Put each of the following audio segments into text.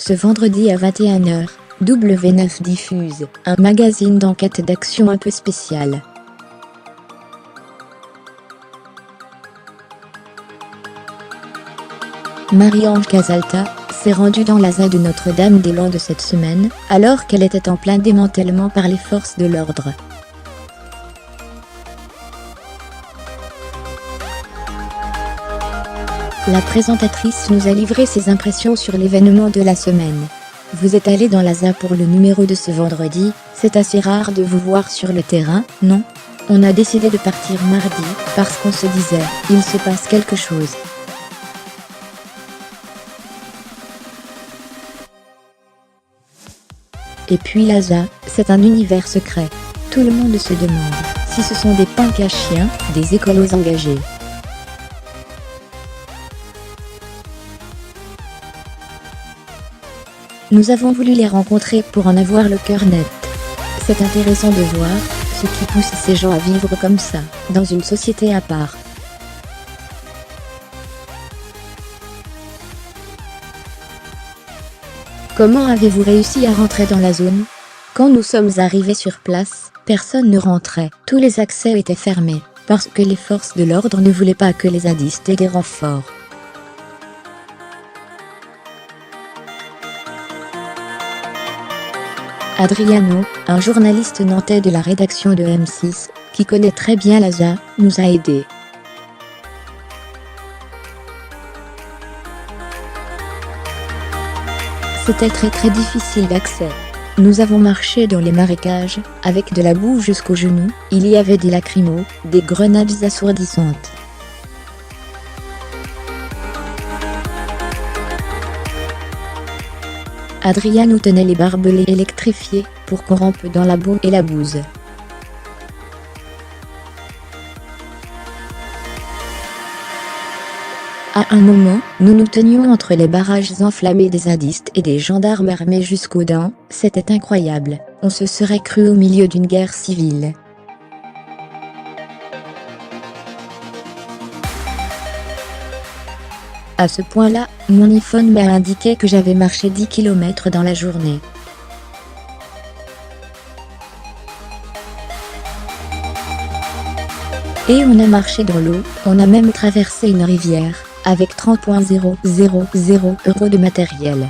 Ce vendredi à 21h, W9 diffuse un magazine d'enquête d'action un peu spécial. Marie-Ange Casalta s'est rendue dans la ZA de Notre-Dame-des-Landes cette semaine, alors qu'elle était en plein démantèlement par les forces de l'ordre. La présentatrice nous a livré ses impressions sur l'événement de la semaine. Vous êtes allé dans la ZA pour le numéro de ce vendredi, c'est assez rare de vous voir sur le terrain, non? On a décidé de partir mardi, parce qu'on se disait, il se passe quelque chose. Et puis la ZA, c'est un univers secret. Tout le monde se demande si ce sont des punks à chiens, des écolos engagés. Nous avons voulu les rencontrer pour en avoir le cœur net. C'est intéressant de voir ce qui pousse ces gens à vivre comme ça, dans une société à part. Comment avez-vous réussi à rentrer dans la zone? Quand nous sommes arrivés sur place, personne ne rentrait, tous les accès étaient fermés, parce que les forces de l'ordre ne voulaient pas que les zadistes aient des renforts. Adriano, un journaliste nantais de la rédaction de M6, qui connaît très bien la ZA, nous a aidés. C'était très difficile d'accès. Nous avons marché dans les marécages, avec de la boue jusqu'aux genoux, il y avait des lacrymos, des grenades assourdissantes. Adriano tenait les barbelés électrifiés, pour qu'on rampe dans la boue et la bouse. À un moment, nous nous tenions entre les barrages enflammés des zadistes et des gendarmes armés jusqu'aux dents, c'était incroyable, on se serait cru au milieu d'une guerre civile. À ce point-là, mon iPhone m'a indiqué que j'avais marché 10 km dans la journée. Et on a marché dans l'eau, on a même traversé une rivière, avec 30,000 € de matériel.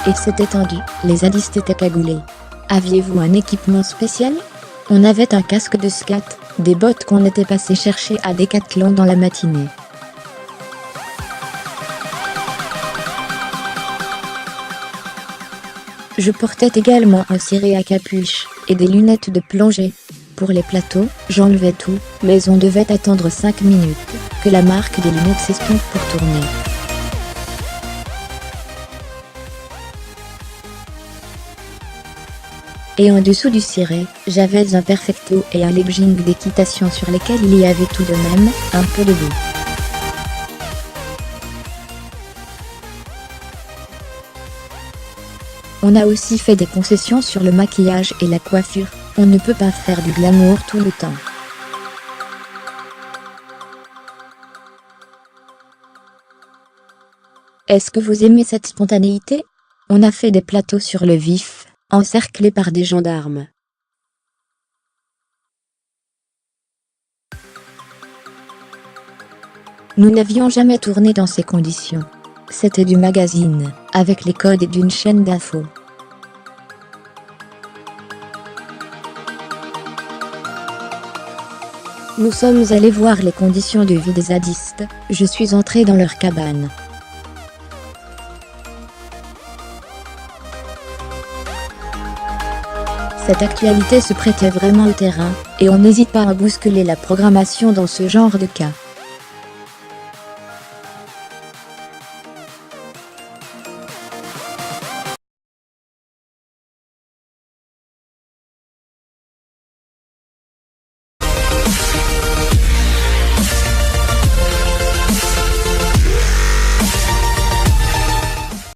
Et c'était tendu, les zadistes étaient cagoulés. Aviez-vous un équipement spécial? On avait un casque de scat, des bottes qu'on était passé chercher à Decathlon dans la matinée. Je portais également un ciré à capuche, et des lunettes de plongée. Pour les plateaux, j'enlevais tout, mais on devait attendre 5 minutes, que la marque des lunettes s'estompe pour tourner. Et en dessous du ciré, j'avais un perfecto et un legging d'équitation sur lesquels il y avait tout de même un peu de boue. On a aussi fait des concessions sur le maquillage et la coiffure, on ne peut pas faire du glamour tout le temps. Est-ce que vous aimez cette spontanéité? On a fait des plateaux sur le vif, encerclés par des gendarmes. Nous n'avions jamais tourné dans ces conditions. C'était du magazine, avec les codes d'une chaîne d'infos. Nous sommes allés voir les conditions de vie des zadistes, je suis entré dans leur cabane. Cette actualité se prêtait vraiment au terrain, et on n'hésite pas à bousculer la programmation dans ce genre de cas.